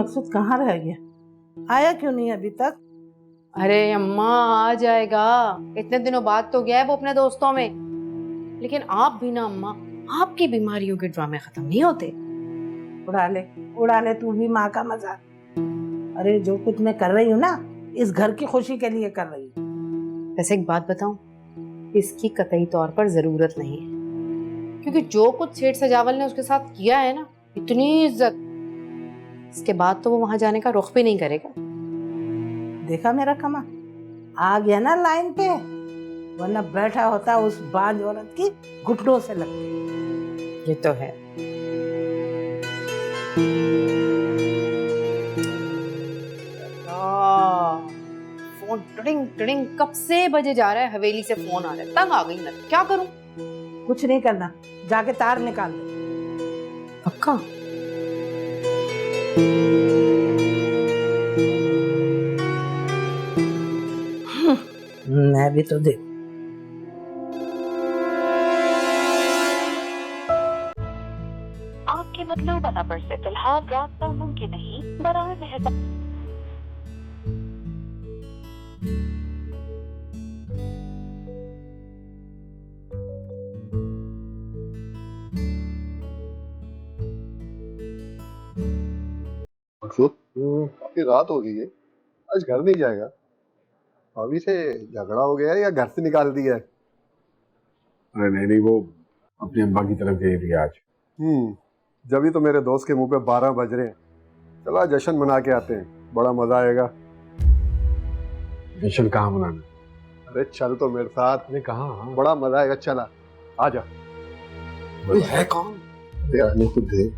मकसूद कहाँ रह गया? आया क्यों नहीं अभी तक? अरे अम्मा आ जाएगा, इतने दिनों बाद तो गया है वो अपने दोस्तों में। लेकिन आप भी ना अम्मा, आपकी बीमारियों के ड्रामे खत्म नहीं होते। उड़ा ले तू भी माँ का मजाक। अरे जो कुछ मैं कर रही हूँ ना, इस घर की खुशी के लिए कर रही हूँ। वैसे एक बात बताऊं, इसकी कतई तौर पर जरूरत नहीं है, क्योंकि जो कुछ सेठ सजावल ने उसके साथ किया है ना, इतनी इज्जत, इसके बाद तो वो वहां जाने का रुख भी नहीं करेगा। देखा मेरा कमा, आ गया ना लाइन पे, वरना बैठा होता उस बांझ औरत की घुटनों से लग के। ये तो है। फोन टिडिंग टिडिंग कब से बजे जा रहा है, हवेली से फोन आ रहा है, तंग आ गई मैं, क्या करूं? कुछ नहीं करना, जाके तार निकाल दे। पक्का? मैं भी तो देख। आपके मतलूबा नंबर से फिलहाल रास्ता मुमकिन नहीं, बराए मेहरबानी। मकसूद, काफी रात हो गई है, आज घर नहीं जाएगा? भाभी से झगड़ा हो गया है या घर से निकाल दिया है? अरे नहीं नहीं, वो अपनी अम्मा की तरफ गई थी आज। जब ही तो मेरे दोस्त के मुंह पे 12 बज रहे हैं। चला जश्न मना के आते हैं, बड़ा मजा आएगा। जश्न कहाँ मनाना? अरे चल तो मेरे साथ। अरे कहाँ? बड़ा मजा आएगा, चला आजा। है कौन? आने को दे।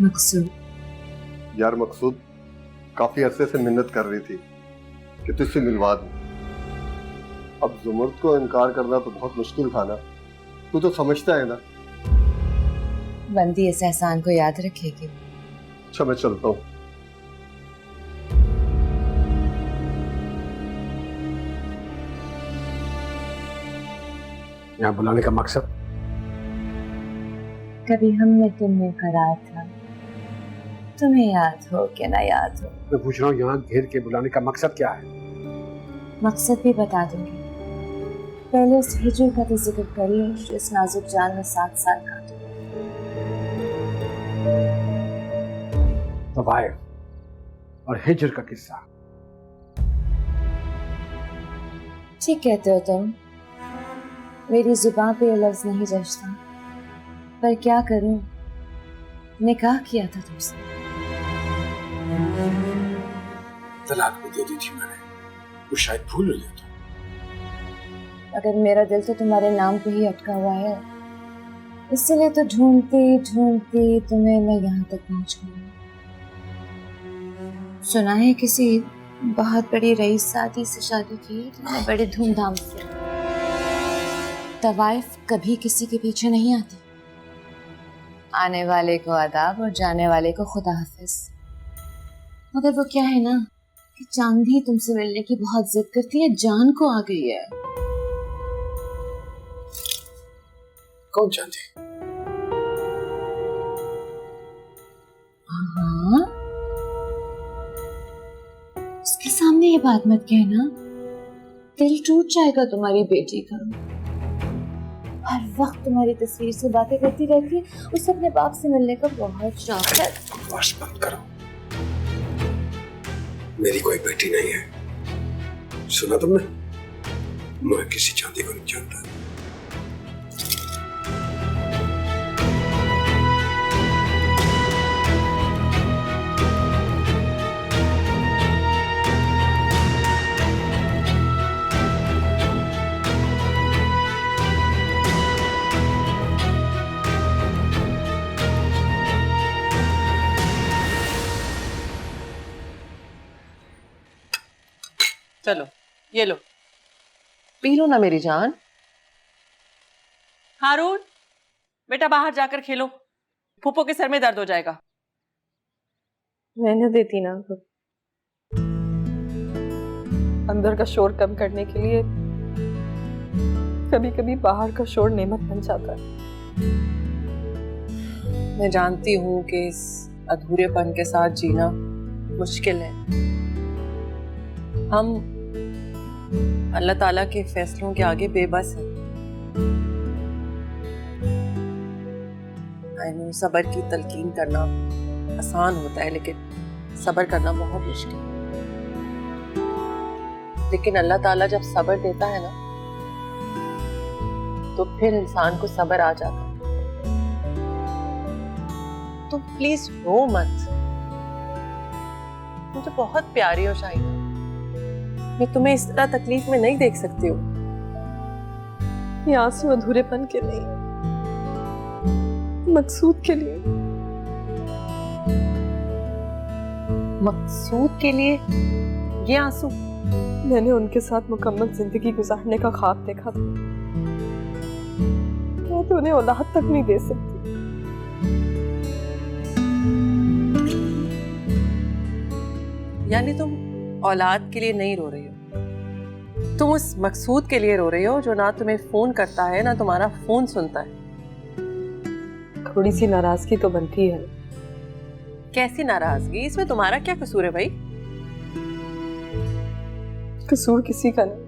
मकसूद। यार मकसूद, काफी अरसे से मिन्नत कर रही थी कि तुझसे मिलवा दूं। अब जुमर्द को इनकार करना तो बहुत मुश्किल था ना, तू तो समझता है ना। बंदी इस एहसान को याद रखेगी। अच्छा मैं चलता हूँ। यहाँ बुलाने का मकसद? कभी हमने तुम्हें करार था, तुम्हें याद हो कि ना याद हो। मैं पूछ रहा हूँ, यहाँ घेर के बुलाने का मकसद क्या है? मकसद भी बता दूंगी, पहले उस हिजर का तो जिक्र कर लो जो इस नाजुक जान में 7 साल का था। तवाइफ और हिजर का किस्सा। ठीक कहते हो तुम, मेरी जुबान पे ये लफ्ज नहीं जचता, पर क्या करूं, निकाह किया था तुमसे। तलाक भी दे दी थी मैंने, वो शायद भूल गया था। अगर मेरा दिल तो तुम्हारे नाम पे ही अटका हुआ है, इसलिए तो ढूंढती ढूंढती तुम्हें मैं यहाँ तक पहुँच गई। सुना है किसी बहुत बड़ी रईस शादी से शादी की, बड़े धूमधाम से। तवाइफ कभी किसी के पीछे नहीं आती, आने वाले को आदाब और जाने वाले को खुदा हाफिज। मगर वो क्या है ना कि चांदी तुमसे मिलने की बहुत जिद करती है, जान को आ गई है। कौन चांदी? हाँ, उसके सामने ये बात मत कहना, दिल टूट जाएगा तुम्हारी बेटी का। हर वक्त तुम्हारी तस्वीर से बातें करती रहती है, उसे अपने बाप से मिलने का बहुत शौक है। बकवास बंद करो, मेरी कोई बेटी नहीं है। सुना तुमने? मैं किसी चांदी को नहीं जानता। चलो ये लो, पी लो ना मेरी जान। हारून, बेटा बाहर जाकर खेलो, फूफो के सर में दर्द हो जाएगा। मैंने देती ना, अंदर का शोर कम करने के लिए कभी कभी बाहर का शोर नेमत बन जाता है। मैं जानती हूँ कि इस अधूरेपन के साथ जीना मुश्किल है। हम अल्लाह ताला के फैसलों के आगे बेबस हैं। सब्र की तलकीन करना आसान होता है, लेकिन सब्र करना बहुत मुश्किल है। लेकिन अल्लाह ताला जब सब्र देता है ना, तो फिर इंसान को सब्र आ जाता है। तो प्लीज रो मत, मुझे बहुत प्यारी हो शाहिदा। मैं तुम्हें इस तरह तकलीफ में नहीं देख सकती हूँ। ये आंसू अधूरेपन के नहीं, मकसूद के लिए। मकसूद के लिए ये आंसू? मैंने उनके साथ मुकम्मल जिंदगी गुजारने का ख्वाब देखा था। मैं तो उन्हें औलाद तक नहीं दे सकती। यानी तुम औलाद के लिए नहीं रो रही हो, तुम उस मकसूद के लिए रो रही हो जो ना तुम्हें फोन करता है ना तुम्हारा फोन सुनता है। थोड़ी सी नाराजगी तो बनती है। कैसी नाराजगी? इसमें तुम्हारा क्या कसूर है भाई? कसूर किसी का नहीं।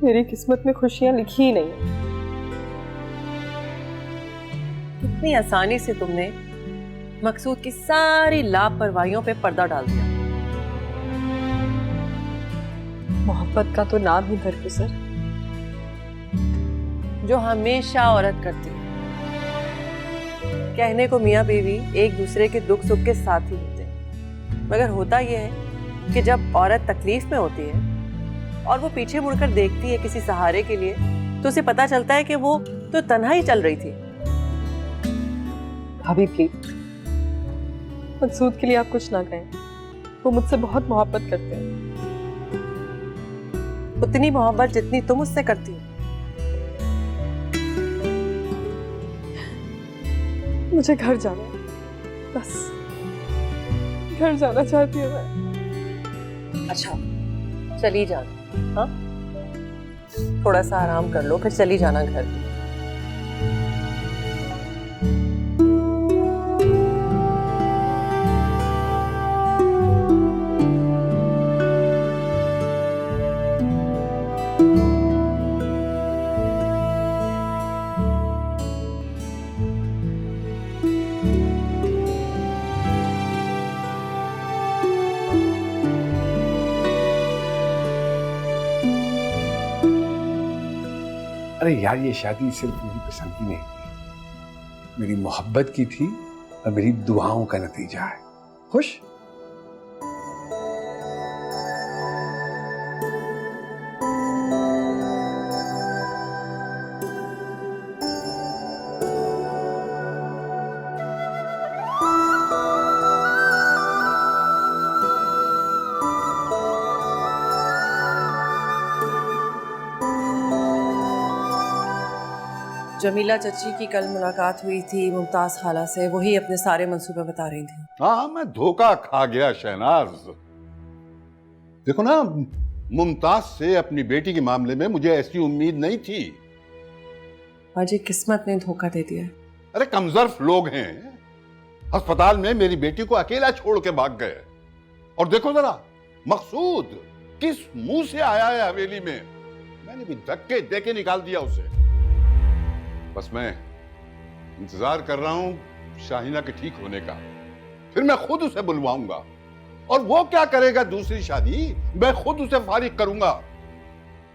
मेरी किस्मत में खुशियां लिखी ही नहीं। कितनी आसानी से तुमने मकसूद की सारी लापरवाहियों पे पर्दा डाल दिया। मोहब्बत का तो नाम ही दरगुजर, जो हमेशा औरत करती है। कहने को मियाँ बीवी एक दूसरे के दुख सुख के साथ ही होते हैं, मगर होता यह है कि जब औरत तकलीफ में होती है और वो पीछे मुड़कर देखती है किसी सहारे के लिए, तो उसे पता चलता है कि वो तो तन्हा ही चल रही थी। भाभी प्लीज, मकसूद के लिए आप कुछ ना कहें। वो मुझसे बहुत मोहब्बत करते हैं, उतनी मोहब्बत जितनी तुम उससे करती हो। मुझे घर जाना है, बस घर जाना चाहती हूँ मैं। अच्छा, चली जाना। हाँ, थोड़ा सा आराम कर लो, फिर चली जाना घर। अरे यार, ये शादी सिर्फ मेरी पसंद की नहीं थी, मेरी मोहब्बत की थी और मेरी दुआओं का नतीजा है। खुश? जमीला चची की कल मुलाकात हुई थी मुमताज खाला से, वही अपने सारे मंसूबे बता रही थी। हाँ, मैं धोखा खा गया शहनाज। देखो ना, मुमताज से अपनी बेटी के मामले में मुझे ऐसी उम्मीद नहीं थी। अजय, किस्मत ने धोखा दे दिया। अरे कमजोर लोग हैं, अस्पताल में मेरी बेटी को अकेला छोड़ के भाग गए। और देखो जरा, मकसूद किस मुंह से आया है हवेली में। मैंने भी धक्के देके निकाल दिया उसे। बस मैं इंतजार कर रहा हूं शाहीना के ठीक होने का, फिर मैं खुद उसे बुलवाऊंगा। और वो क्या करेगा दूसरी शादी, मैं खुद उसे फारिग करूंगा।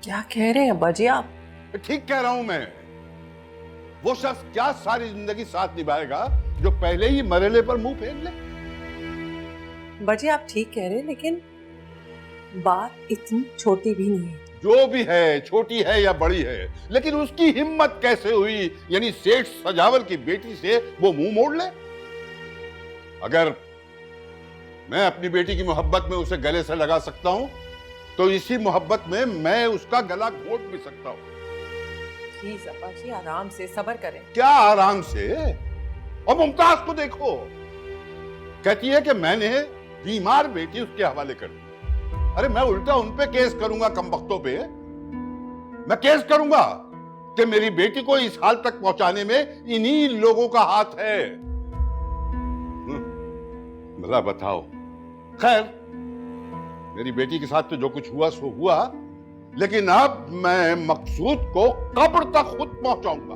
क्या कह रहे हैं अब्बा जी आप? ठीक कह रहा हूं मैं। वो शख्स क्या सारी जिंदगी साथ निभाएगा जो पहले ही मरेले पर मुंह फेर ले। अब्बा जी आप ठीक कह रहे हैं, लेकिन बात इतनी छोटी भी नहीं है। जो भी है, छोटी है या बड़ी है, लेकिन उसकी हिम्मत कैसे हुई, यानी सेठ सजावल की बेटी से वो मुंह मोड़ ले। अगर मैं अपनी बेटी की मोहब्बत में उसे गले से लगा सकता हूं, तो इसी मोहब्बत में मैं उसका गला घोट भी सकता हूं। प्लीज अब्बा जी आराम से, सब्र करें। क्या आराम से? और मुमताज को देखो, कहती है कि मैंने बीमार बेटी उसके हवाले कर दी। अरे मैं उल्टा उन पे केस करूंगा कमबख्तों पे। मैं केस करूंगा कि मेरी बेटी को इस हाल तक पहुंचाने में इन्हीं लोगों का हाथ है। भला बताओ। खैर, मेरी बेटी के साथ तो जो कुछ हुआ सो हुआ, लेकिन अब मैं मकसूद को कब्र तक खुद पहुंचाऊंगा।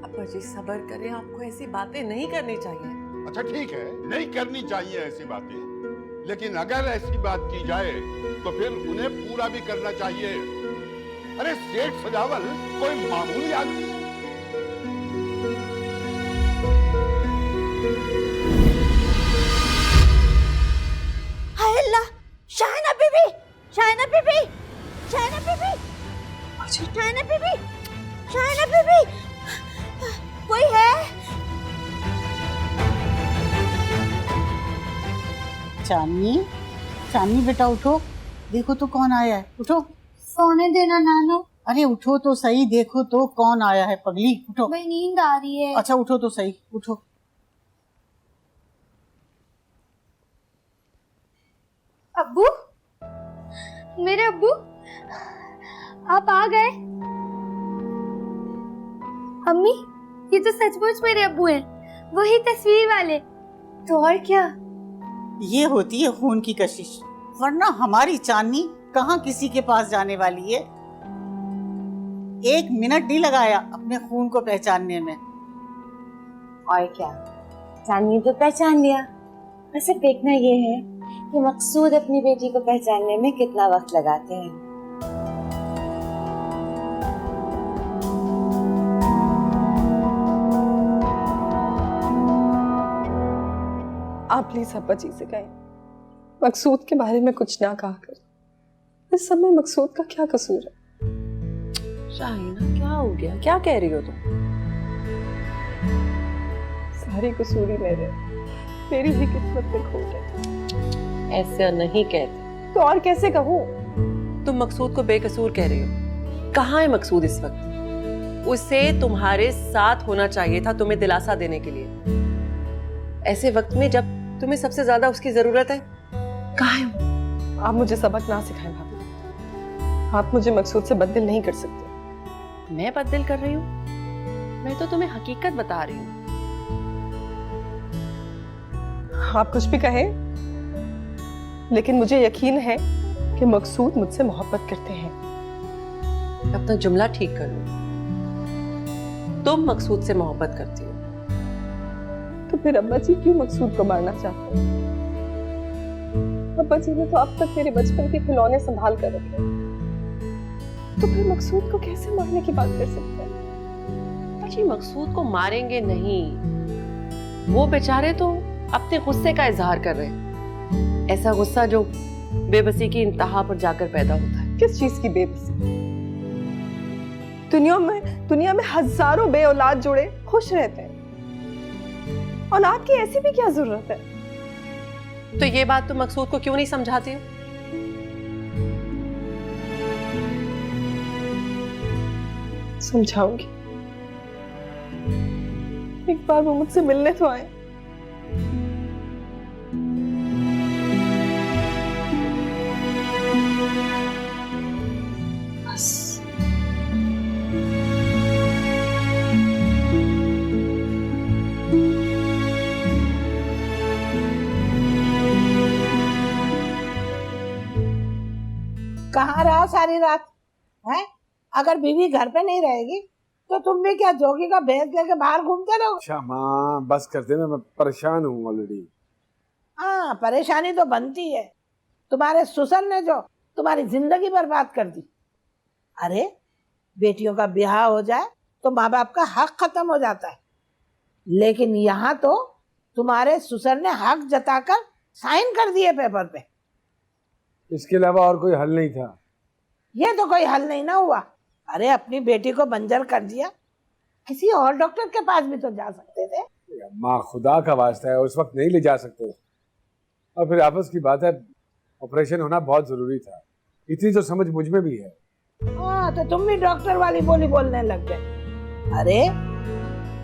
अब्बा जी सब्र करें, आपको ऐसी बातें नहीं करनी चाहिए। अच्छा ठीक है, नहीं करनी चाहिए ऐसी बातें, लेकिन अगर ऐसी बात की जाए तो फिर उन्हें पूरा भी करना चाहिए। अरे सेठ सजावल कोई मामूली आदमी है? हाय अल्लाह, शाहना बीबी, शाहना बीबी, शाहना बीबी, शाहना बीबी, शाहना बीबी, कोई है? चांदनी, चांदनी बेटा उठो, देखो तो कौन आया है, उठो। सोने देना नानो। अरे उठो तो सही, देखो तो कौन आया है पगली, उठो। भाई नींद आ रही है। अच्छा उठो तो सही, उठो। अब्बू, मेरे अब्बू, आप आ गए। अम्मी, ये तो सचमुच मेरे अब्बू हैं, वही तस्वीर वाले। तो और क्या? ये होती है खून की कशिश, वरना हमारी चांदनी कहाँ किसी के पास जाने वाली है। 1 मिनट नहीं लगाया अपने खून को पहचानने में। और क्या, चांदनी तो पहचान लिया। बस अब देखना ये है कि मकसूद अपनी बेटी को पहचानने में कितना वक्त लगाते हैं। आप प्लीज अब्बा जी से कहें मकसूद के बारे में कुछ ना कहा कर। इस सब में मकसूद का क्या कसूर है? शाहीना, क्या हो गया? क्या कह रही हो तुम? सारी कसूर ही मेरे, मेरी ही किस्मत में खोट है। ऐसा नहीं कहते तो और कैसे कहूँ? तुम मकसूद को बेकसूर कह रही हो। कहाँ है मकसूद इस वक्त? उसे तुम्हारे साथ होना चाहिए था, तुम्हें दिलासा देने के लिए। ऐसे वक्त में जब तुम्हें सबसे ज्यादा उसकी जरूरत है, कहाँ है वो? आप मुझे सबक ना सिखाएं भाभी। आप मुझे मकसूद से बददिल नहीं कर सकते। मैं बददिल कर रही हूँ? मैं तो तुम्हें हकीकत बता रही हूँ। आप कुछ भी कहें, लेकिन मुझे यकीन है कि मकसूद मुझसे मोहब्बत करते हैं। अपना जुमला ठीक कर लो। तुम मकसूद से मोहब्बत करती हो, तो फिर अब्बा जी क्यों मकसूद को मारना चाहते हैं? अब्बा जी ने तो अब तक मेरे बचपन के खिलौने संभाल कर रखे, तो फिर मकसूद को कैसे मारने की बात कर सकते हैं? जी मकसूद को मारेंगे नहीं, वो बेचारे तो अपने गुस्से का इजहार कर रहे हैं। ऐसा गुस्सा जो बेबसी की इंतहा पर जाकर पैदा होता है। किस चीज की बेबसी? दुनिया में हजारों बे औलाद जोड़े खुश रहते हैं, औलाद की ऐसी भी क्या जरूरत है? तो ये बात तुम मकसूद को क्यों नहीं समझाती हो? समझाऊंगी, एक बार वो मुझसे मिलने तो आए। बस कहाँ रहा सारी रात है? अगर बीवी घर पे नहीं रहेगी तो तुम भी क्या जोगी का भैंस लेके बाहर घूमते रहो? अच्छा माँ बस कर देना, मैं परेशान हूँ ऑलरेडी। हाँ, परेशानी तो बनती है। तुम्हारे ससुर ने जो तुम्हारी जिंदगी बर्बाद कर दी। अरे बेटियों का ब्याह हो जाए तो माँ बाप का हक खत्म हो जाता है, लेकिन यहाँ तो तुम्हारे ससुर ने हक जताकर साइन कर दिए पेपर पे। इसके अलावा और कोई हल नहीं था? ये तो कोई हल नहीं ना हुआ। अरे अपनी बेटी को बंजर कर दिया, किसी और डॉक्टर के पास भी तो जा सकते थे। माँ खुदा का वास्ता है, उस वक्त नहीं ले जा सकते। और फिर आपस की बात है, ऑपरेशन होना बहुत जरूरी था, इतनी तो समझ मुझ में भी है। हाँ तो तुम भी डॉक्टर वाली बोली बोलने लग गए। अरे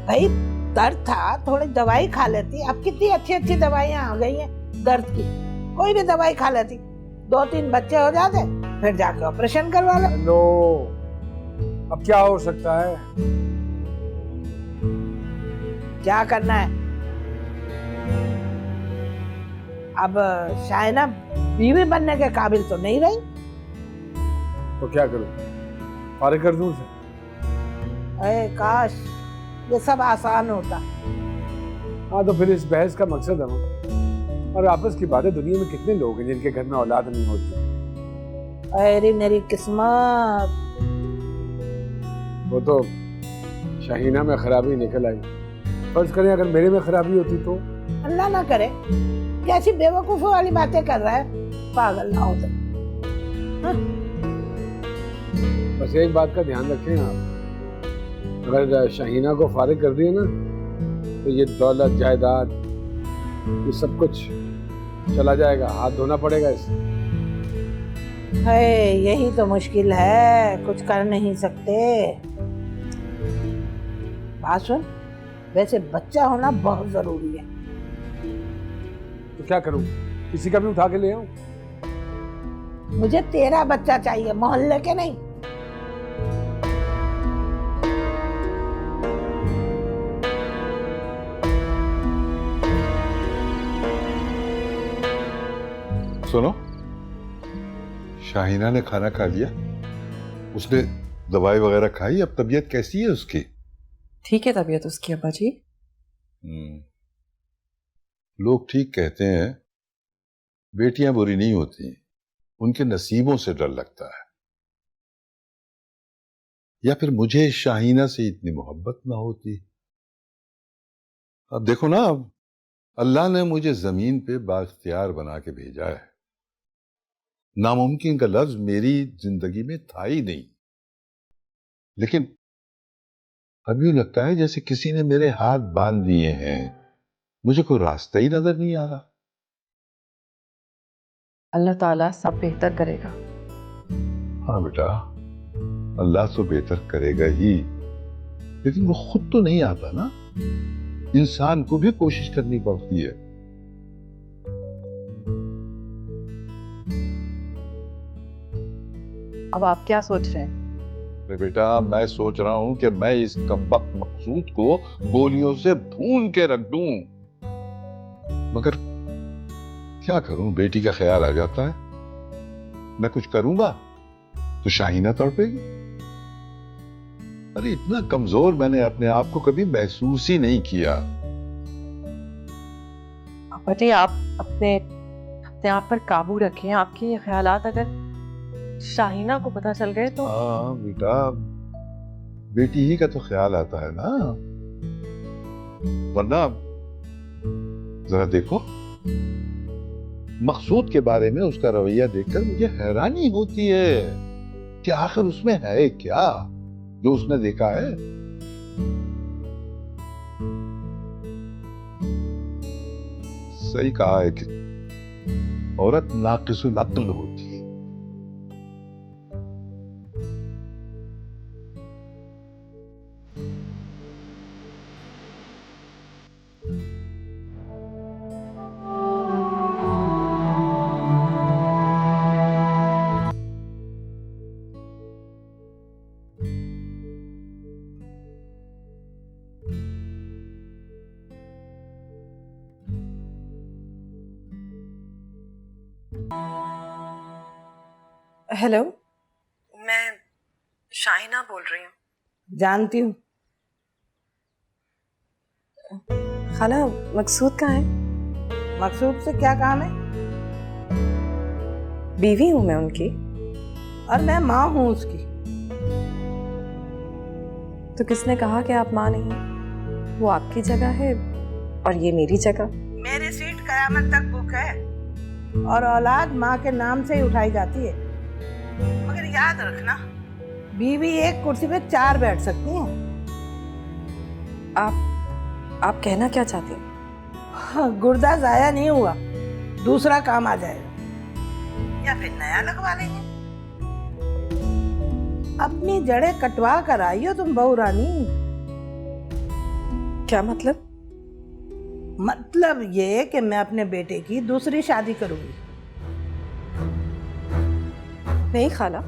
भाई दर्द था, थोड़ी दवाई खा लेती। अब कितनी अच्छी अच्छी दवाइयाँ आ गई हैं दर्द की, कोई भी दवाई खा लेती, 2-3 बच्चे हो जाते, फिर जाके ऑपरेशन करवा लो। लो अब क्या हो सकता है? क्या करना है? अब शायना बीवी बनने के काबिल तो नहीं रही। तो क्या करूं? फारिग कर दूं उसे? अरे काश ये सब आसान होता। हाँ, तो फिर इस बहस का मकसद है। और आपस की बातें, दुनिया में कितने लोग हैं जिनके घर में औलाद नहीं होती? अरे मेरी किस्मत। वो तो शाहीना में खराबी निकल आई। फर्ज करें अगर मेरे में खराबी होती तो? अल्लाह ना करे, कैसी बेवकूफों वाली बातें कर रहा है, पागल ना हो तो। हाँ? बस एक बात का ध्यान रखें आप, अगर शाहीना को फारिग कर दिए ना तो ये दौलत जायदाद ये सब कुछ चला जाएगा, हाथ धोना पड़ेगा इससे। है यही तो मुश्किल है, कुछ कर नहीं सकते। बात सुन, वैसे बच्चा होना बहुत जरूरी है। तो क्या करूं? किसी का भी उठा के ले आऊं? मुझे तेरा बच्चा चाहिए, मोहल्ले के नहीं। सुनो, शाहीना ने खाना खा लिया, उसने दवाई वगैरह खाई, अब तबीयत कैसी है उसकी? ठीक है तबीयत उसकी अब्बा जी। लोग ठीक कहते हैं, बेटियां बुरी नहीं होती, उनके नसीबों से डर लगता है। या फिर मुझे शाहीना से इतनी मोहब्बत ना होती। अब देखो ना, अब अल्लाह ने मुझे जमीन पे बाख्तियार बना के भेजा है। नामुमकिन का लफ्ज मेरी जिंदगी में था ही नहीं, लेकिन अब यूं लगता है जैसे किसी ने मेरे हाथ बांध दिए हैं, मुझे कोई रास्ता ही नजर नहीं आ रहा। अल्लाह ताला सब बेहतर करेगा। हाँ बेटा, अल्लाह तो बेहतर करेगा ही, लेकिन वो खुद तो नहीं आता ना, इंसान को भी कोशिश करनी पड़ती है। अब आप क्या सोच रहे हैं? अरे बेटा, मैं सोच रहा हूं कि मैं इस कमबख्त मकसूद को गोलियों से भून के रख दूं, मगर क्या करूं, बेटी का ख्याल आ जाता है। मैं कुछ करूंगा तो शाहीना तड़पेगी। अरे इतना कमजोर मैंने अपने आप को कभी महसूस ही नहीं किया। अब्बा जी, आप अपने आप पर काबू रखें। आपके ये ख्यालात अगर शाहीना को पता चल गए तो? हाँ बेटा, बेटी ही का तो ख्याल आता है ना, वरना जरा देखो, मकसूद के बारे में उसका रवैया देखकर मुझे हैरानी होती है कि आखिर उसमें है क्या जो उसने देखा है। सही कहा है कि औरत नाकिसुल अक्ल होती है। हेलो, मैं शाहीना बोल रही हूँ। जानती हूँ। खाला, मकसूद कहाँ है? मकसूद से क्या काम है? बीवी हूँ मैं उनकी। और मैं माँ हूँ उसकी। तो किसने कहा कि आप माँ नहीं? वो आपकी जगह है और ये मेरी जगह। मेरी सीट कयामत तक बुक है, और औलाद माँ के नाम से ही उठाई जाती है। मगर याद रखना, बीवी एक कुर्सी पे 4 बैठ सकती हैं। आप कहना क्या चाहती हैं? हाँ, गुर्दा जाया नहीं हुआ, दूसरा काम आ जाएगा, या फिर नया लगवा लेंगे। अपनी जड़ें कटवा कर आई हो तुम बहू रानी। क्या मतलब? मतलब ये कि मैं अपने बेटे की दूसरी शादी करूंगी। नहीं खाला,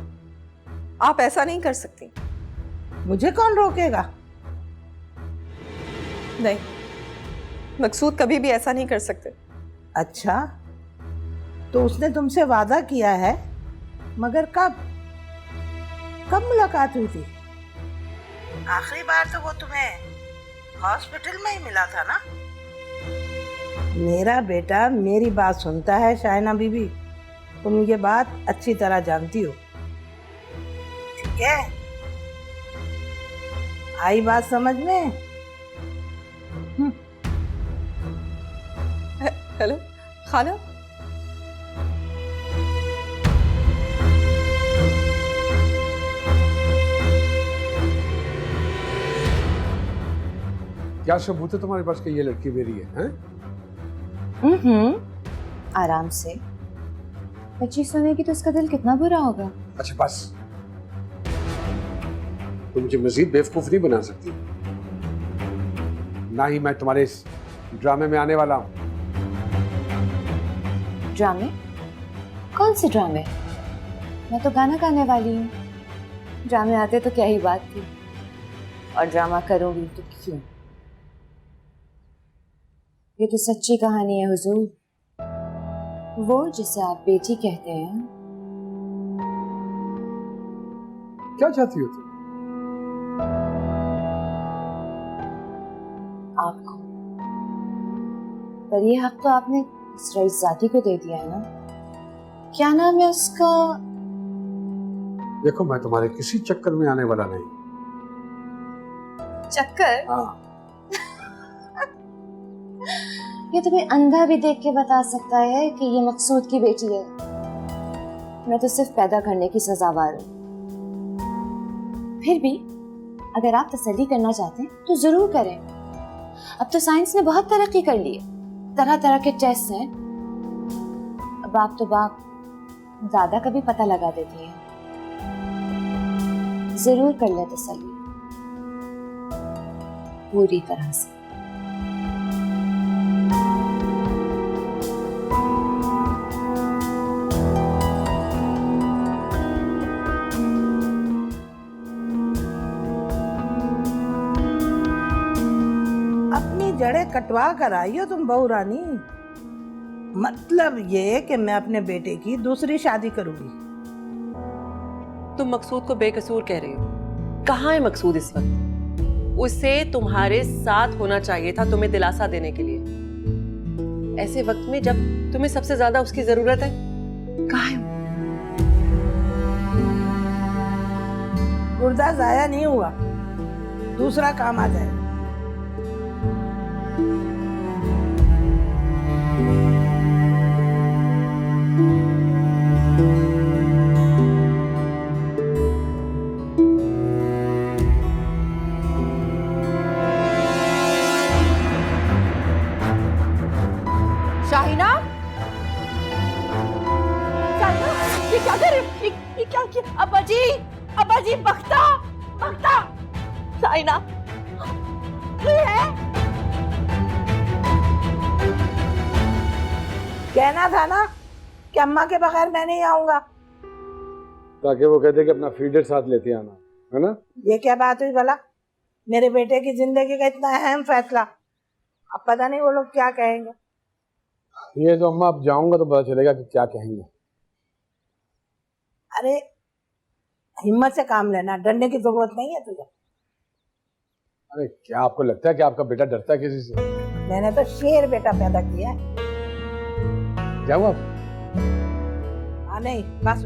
आप ऐसा नहीं कर सकती। मुझे कौन रोकेगा? नहीं, मकसूद कभी भी ऐसा नहीं कर सकते। अच्छा, तो उसने तुमसे वादा किया है, मगर कब कब मुलाकात हुई थी? आखिरी बार तो वो तुम्हें हॉस्पिटल में ही मिला था ना? मेरा बेटा मेरी बात सुनता है शाइना बीबी, तुम ये बात अच्छी तरह जानती हो, ठीक है? आई बात समझ में? हेलो खाला, क्या सबूत है तुम्हारे पास कि ये लड़की मेरी है, हैं? आराम से। बच्ची सुनेगी तो उसका दिल कितना बुरा होगा। अच्छा बस, तुम मुझे मजीद बेवकूफ नहीं बना सकती, ना ही मैं तुम्हारे इस ड्रामे में आने वाला हूं। ड्रामे? कौन से ड्रामे? मैं तो गाना गाने वाली हूँ। ड्रामे आते तो क्या ही बात थी, और ड्रामा करूंगी तो क्यों? ये तो सच्ची कहानी है हुजूर, वो जिसे आप बेटी कहते हैं। क्या चाहती हो तुम? आपको, पर ये हक तो आपने इस रईसजादी को दे दिया है ना? क्या नाम है उसका? देखो, मैं तुम्हारे किसी चक्कर में आने वाला नहीं। चक्कर? हाँ। ये तुम्हें अंधा भी देख के बता सकता है कि ये मकसूद की बेटी है। मैं तो सिर्फ पैदा करने की सजावार हूँ। फिर भी अगर आप तसल्ली करना चाहते हैं तो जरूर करें। अब तो साइंस ने बहुत तरक्की कर ली है, तरह तरह के टेस्ट हैं। बाप तो बाप दादा का भी पता लगा देती है। जरूर कर ले तसल्ली, पूरी तरह से। जड़ें कटवा कर आई हो तुम बहू रानी। मतलब ये कि मैं अपने बेटे की दूसरी शादी करूंगी। तुम मकसूद को बेकसूर कह रही हो। कहाँ है मकसूद इस वक्त? उसे तुम्हारे साथ होना चाहिए था, तुम्हें दिलासा देने के लिए। ऐसे वक्त में जब तुम्हें सबसे ज्यादा उसकी जरूरत है, कहाँ है? गुर्दा जाया नहीं हुआ, दूसरा काम आ जाएगा। शाहिना, ये क्या कर रहे हो? ये क्या किया? अब्बा जी, बख्ता, शाहिना, ये है? कहना था ना कि अम्मा के बगैर मैं नहीं आऊंगा। ताकि वो कहते कि अपना फीडर साथ लेते आना, है ना? ये क्या बात हुई भला? मेरे बेटे की जिंदगी का इतना अहम फैसला, अब पता नहीं वो लोग क्या कहेंगे। ये तो अम्मा, अब जाऊंगा तो पता चलेगा कि क्या कहेंगे। अरे हिम्मत से काम लेना, डरने की जरूरत नहीं है तुझे। अरे क्या आपको लगता है कि आपका बेटा डरता है किसी से? मैंने तो शेर बेटा पैदा किया है। जाऊँ आप? हाँ नहीं, बस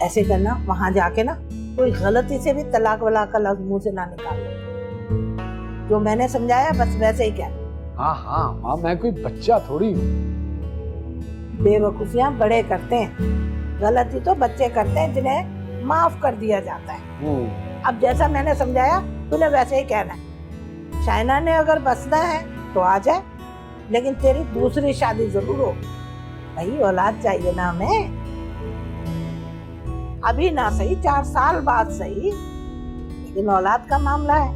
ऐसे करना, वहां जाके ना कोई गलती से भी तलाक वलाक का लफ्ज मुंह से ना निकालना। जो मैंने समझाया बस वैसे ही कहना। हाँ हाँ माँ, मैं कोई बच्चा थोड़ी हूँ। बेवकूफियां बड़े करते हैं, गलती तो बच्चे करते हैं जिन्हें माफ कर दिया जाता है। अब जैसा मैंने समझाया तूने वैसे ही कहना है। शाइना ने अगर बसना है तो आ जाए, लेकिन तेरी दूसरी शादी जरूर हो। भाई औलाद चाहिए ना हमें, अभी ना सही 4 साल बाद सही, लेकिन औलाद का मामला है।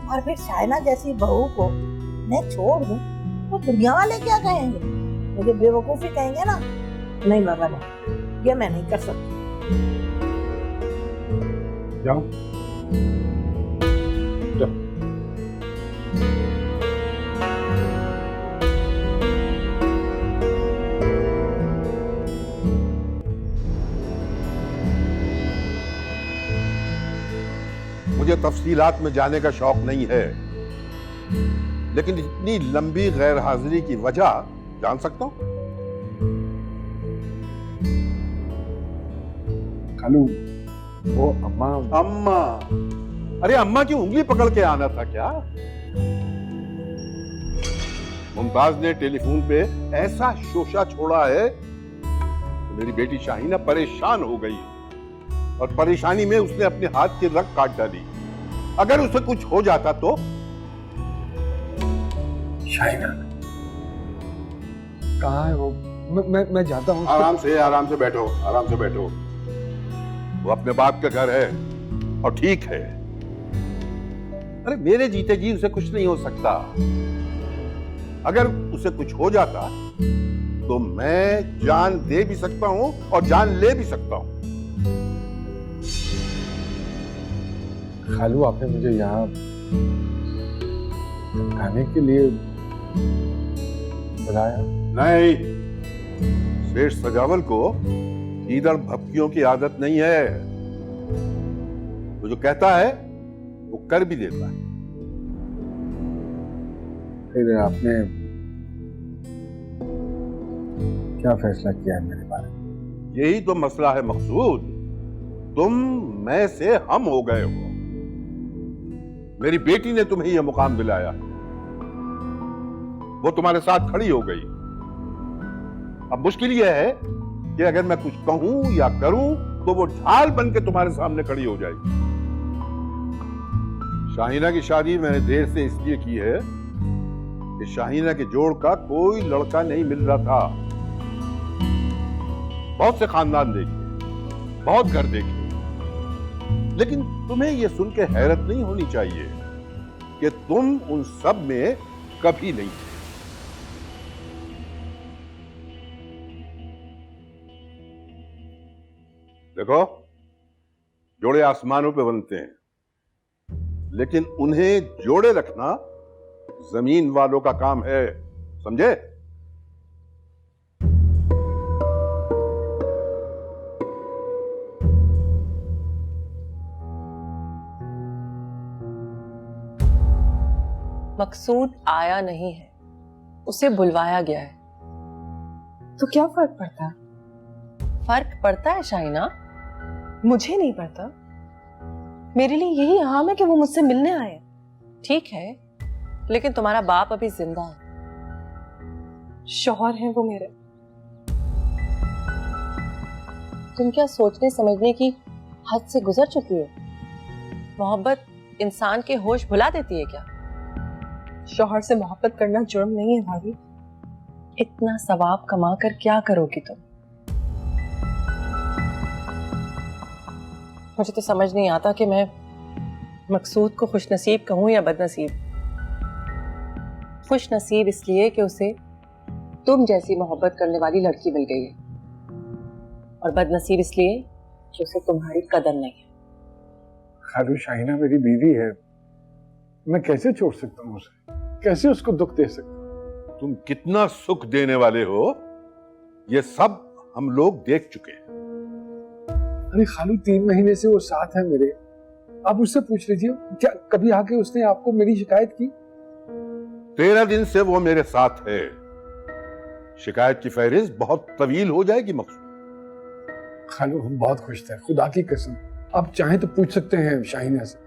और फिर शाइना जैसी बहू को मैं छोड़ दूं तो दुनिया वाले क्या कहेंगे? मुझे बेवकूफी कहेंगे ना। नहीं बाबा नहीं, ये मैं नहीं कर सकती। जाओ जाओ। मुझे तफसीलात में जाने का शौक नहीं है, लेकिन इतनी लंबी गैर हाजिरी की वजह जान सकता हूं? खालू, वो अम्मा। अम्मा? अरे अम्मा की उंगली पकड़ के आना था क्या? मुमताज ने टेलीफोन पे ऐसा शोशा छोड़ा है, मेरी बेटी शाहीना परेशान हो गई और परेशानी में उसने अपने हाथ की रग काट डाली। अगर उसे कुछ हो जाता तो? शाहीना कहाँ है वो? मैं जाता हूँ। आराम से बैठो, आराम से बैठो। वो अपने बाप का घर है और ठीक है। अरे मेरे जीते जी उसे कुछ नहीं हो सकता। अगर उसे कुछ हो जाता तो मैं जान दे भी सकता हूं और जान ले भी सकता हूं। खालू, आपने मुझे यहाँ खाने के लिए बुलाया? नहीं, शेष सजावल को ईदड़ भपकियों की आदत नहीं है। वो जो कहता है वो कर भी देता है। फिर आपने क्या फैसला किया है मेरे बारे में? यही तो मसला है मकसूद, तुम मैं से हम हो गए हो। मेरी बेटी ने तुम्हें यह मुकाम दिलाया, वो तुम्हारे साथ खड़ी हो गई। अब मुश्किल यह है कि अगर मैं कुछ कहूं या करूं तो वो ढाल बन के तुम्हारे सामने खड़ी हो जाएगी। शाहीना की शादी मैंने देर से इसलिए की है कि शाहीना के जोड़ का कोई लड़का नहीं मिल रहा था। बहुत से खानदान देखे, बहुत घर देखे, लेकिन तुम्हें यह सुन के हैरत नहीं होनी चाहिए कि तुम उन सब में कभी नहीं थे। देखो, जोड़े आसमानों पे बनते हैं, लेकिन उन्हें जोड़े रखना जमीन वालों का काम है, समझे? मकसूद आया नहीं है, उसे बुलवाया गया है। तो क्या फर्क पड़ता? फर्क पड़ता है शाहीना, मुझे नहीं पड़ता। मेरे लिए यही अहम है कि वो मुझसे मिलने आए। ठीक है, लेकिन तुम्हारा बाप अभी जिंदा है, शौहर है वो मेरे। तुम क्या सोचने समझने की हद से गुजर चुकी हो? मोहब्बत इंसान के होश भुला देती है क्या? शौहर से मोहब्बत करना जुर्म नहीं है भाभी। इतना सवाब कमा कर क्या करोगी तुम? मुझे तो समझ नहीं आता कि मैं मकसूद को खुशनसीब कहूं या बदनसीब। खुशनसीब इसलिए कि उसे तुम जैसी मोहब्बत करने वाली लड़की मिल गई है, और बदनसीब इसलिए कि उसे तुम्हारी कदर नहीं है। खालू, शाहीना मेरी बीवी है, मैं कैसे छोड़ सकता हूँ उसे? कैसे उसको दुख दे सकता हूँ? तुम कितना सुख देने वाले हो ये सब हम लोग देख चुके हैं। अरे खालू, 3 महीने से वो साथ है मेरे। आप उससे पूछ लीजिए, क्या कभी आके उसने आपको मेरी शिकायत की? 13 दिन से वो मेरे साथ है। शिकायत की फहरिस्त बहुत तवील हो जाएगी मकसूद। खालू, हम बहुत खुश थे, खुदा की कसम। आप चाहें तो पूछ सकते हैं शाहीना से।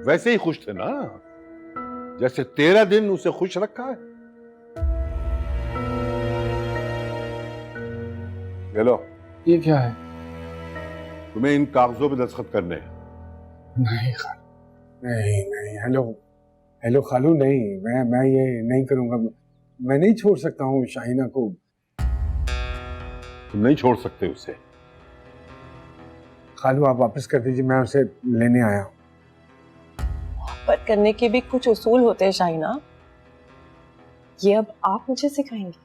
वैसे ही खुश थे ना जैसे 13 दिन उसे खुश रखा है। ये लो। ये क्या है? तुम्हें इन कागजों पे दस्तखत करने हैं। नहीं खालू, नहीं। हेलो खालू, नहीं, मैं ये नहीं करूंगा। मैं नहीं छोड़ सकता हूँ शाहीना को। तुम नहीं छोड़ सकते उसे। खालू, आप वापस कर दीजिए, मैं उसे लेने आया हूँ। मोहब्बत करने के भी कुछ उसूल होते हैं शाहीना, ये अब आप मुझे सिखाएंगे।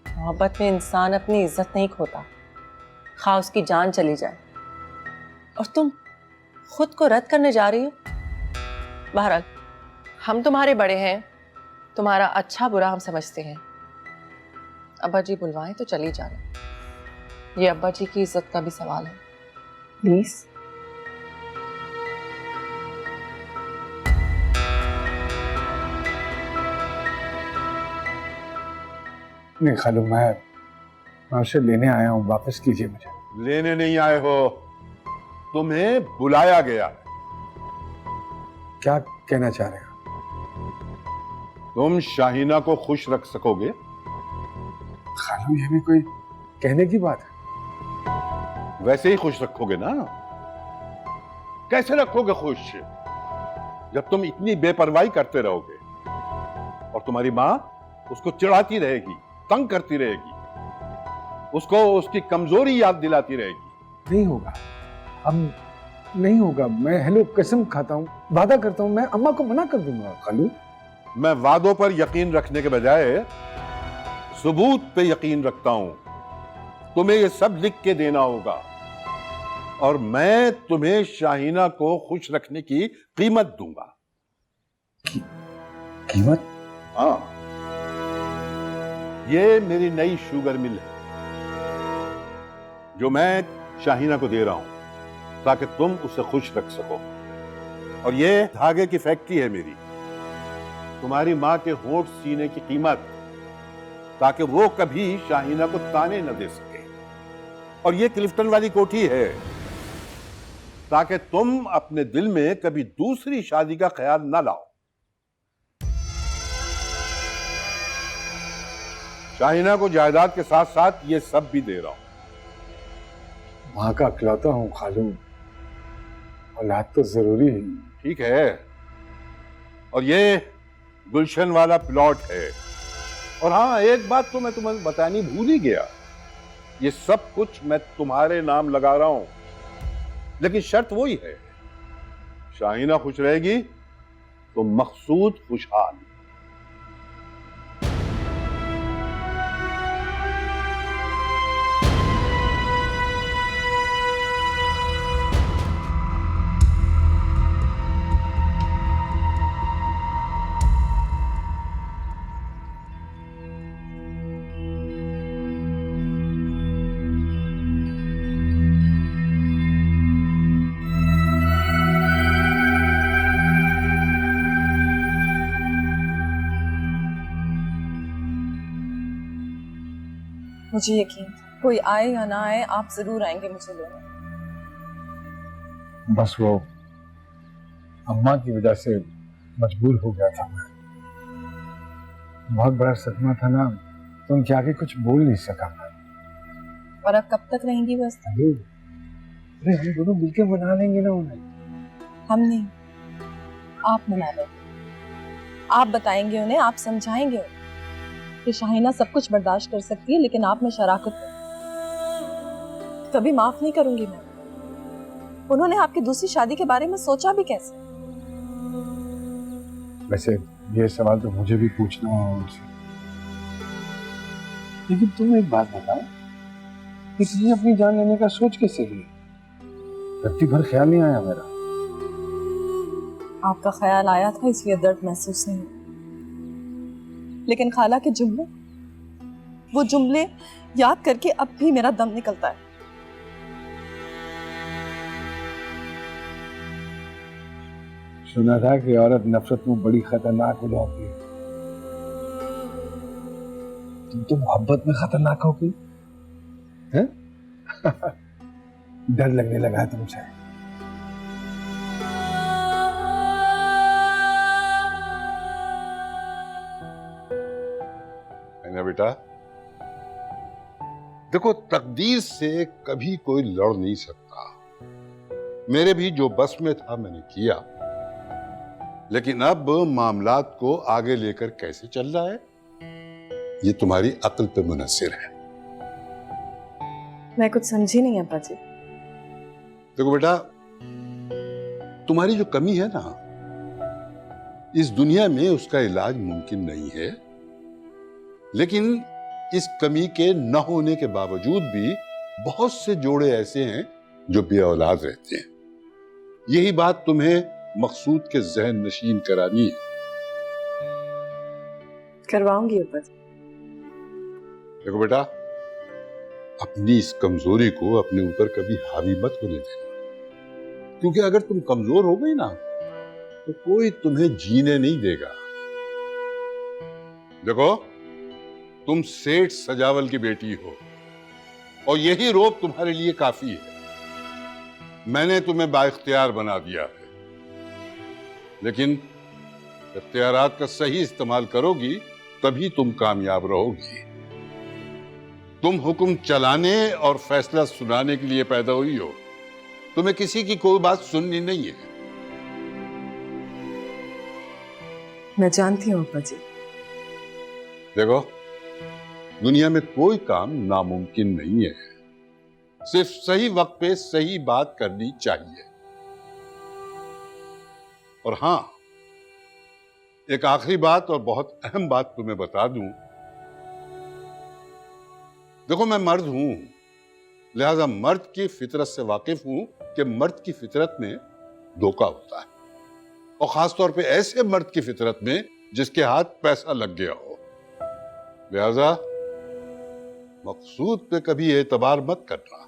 मोहब्बत में इंसान अपनी इज्जत नहीं खोता, खा उसकी जान चली जाए। और तुम खुद को रद्द करने जा रही हो। बहरहाल हम तुम्हारे बड़े हैं, तुम्हारा अच्छा बुरा हम समझते हैं। अब्बा जी बुलवाएं तो चली जाना, ये अब्बा जी की इज्जत का भी सवाल है। प्लीज। नहीं खालू, मैं आपसे लेने आया हूँ, वापस कीजिए मुझे। लेने नहीं आए हो, तुम्हें बुलाया गया है। क्या कहना चाह रहे हैं? तुम शाहीना को खुश रख सकोगे? खालू, ये भी कोई कहने की बात है? वैसे ही खुश रखोगे ना। कैसे रखोगे खुश जब तुम इतनी बेपरवाही करते रहोगे और तुम्हारी माँ उसको चिढ़ाती रहेगी, तंग करती रहेगी, उसको उसकी कमजोरी याद दिलाती रहेगी। नहीं होगा, अब नहीं होगा। मैं हेलो कसम खाता हूँ, वादा करता हूँ, मैं अम्मा को मना कर दूंगा। खालू, मैं वादों पर यकीन रखने के बजाय सबूत पे यकीन रखता हूं। तुम्हें ये सब लिख के देना होगा और मैं तुम्हें शाहीना को खुश रखने की कीमत दूंगा। कीमत? हाँ, ये मेरी नई शुगर मिल है जो मैं शाहीना को दे रहा हूं ताकि तुम उसे खुश रख सको। और ये धागे की फैक्ट्री है मेरी, तुम्हारी माँ के होंठ सीने की कीमत, ताकि वो कभी शाहीना को ताने न दे सके। और ये क्लिफ्टन वाली कोठी है ताकि तुम अपने दिल में कभी दूसरी शादी का ख्याल न लाओ। शाहीना को जायदाद के साथ साथ ये सब भी दे रहा हूं। माँ का इकलौता हूँ खालू, औलाद तो जरूरी है। ठीक है, और ये गुलशन वाला प्लॉट है। और हाँ, एक बात तो मैं तुम्हें बतानी भूल ही गया, ये सब कुछ मैं तुम्हारे नाम लगा रहा हूं, लेकिन शर्त वही है, शाहीना खुश रहेगी तो मकसूद खुशहाल। मुझे यकीन था, कोई आए या ना आए आप जरूर आएंगे मुझे लेने। बस वो अम्मा की वजह से मजबूर हो गया था मैं। बहुत बड़ा सदमा था ना, तो उनके आगे कुछ बोल नहीं सका मैं। और अब कब तक रहेंगी बस? अरे हम दोनों मिलकर मना लेंगे ना उन्हें। हम नहीं, आप मना लो। आप बताएंगे उन्हें, आप समझाएंगे उन्हें कि शाहीना सब कुछ बर्दाश्त कर सकती है, लेकिन आप में शराकत कभी माफ नहीं करूंगी मैं। उन्होंने आपकी दूसरी शादी के बारे में सोचा भी कैसे? वैसे ये सवाल तो मुझे भी पूछना है उनसे, लेकिन तुम एक बात बताओ, इसलिए अपनी जान लेने का सोच कैसे लिया? रत्ती भर ख्याल नहीं आया मेरा। आपका ख्याल आया था इसलिए दर्द महसूस नहीं, लेकिन खाला के जुमले, वो जुमले याद करके अब भी मेरा दम निकलता है। सुना था कि औरत नफरत में बड़ी खतरनाक हो जाती है। तुम तो मोहब्बत में खतरनाक हो गई हैं? डर लगने लगा तुमसे। है ना बेटा, देखो तकदीर से कभी कोई लड़ नहीं सकता। मेरे भी जो बस में था मैंने किया, लेकिन अब मामलात को आगे लेकर कैसे चल रहा है ये तुम्हारी अक्ल पे मुनस्सिर है। मैं कुछ समझी नहीं अब्बा जी। देखो बेटा, तुम्हारी जो कमी है ना, इस दुनिया में उसका इलाज मुमकिन नहीं है, लेकिन इस कमी के न होने के बावजूद भी बहुत से जोड़े ऐसे हैं जो बे औलाद रहते हैं। यही बात तुम्हें मकसूद के जहन नशीन करानी है। करवाऊंगी अब्बा जी। देखो बेटा, अपनी इस कमजोरी को अपने ऊपर कभी हावी मत होने देना, क्योंकि अगर तुम कमजोर हो गई ना तो कोई तुम्हें जीने नहीं देगा। देखो, तुम सेठ सजावल की बेटी हो और यही रोब तुम्हारे लिए काफी है। मैंने तुम्हें बाइख्तियार बना दिया है, लेकिन इख्तियारात का सही इस्तेमाल करोगी तभी तुम कामयाब रहोगी। तुम हुक्म चलाने और फैसला सुनाने के लिए पैदा हुई हो, तुम्हें किसी की कोई बात सुननी नहीं है। मैं जानती हूँ अब्बा जी। देखो, दुनिया में कोई काम नामुमकिन नहीं है, सिर्फ सही वक्त पे सही बात करनी चाहिए। और हां, एक आखिरी बात और बहुत अहम बात तुम्हें बता दूं। देखो, मैं मर्द हूं, लिहाजा मर्द की फितरत से वाकिफ हूं कि मर्द की फितरत में धोखा होता है, और खासतौर पे ऐसे मर्द की फितरत में जिसके हाथ पैसा लग गया हो। लिहाजा मकसूद पे कभी एतबार मत करना।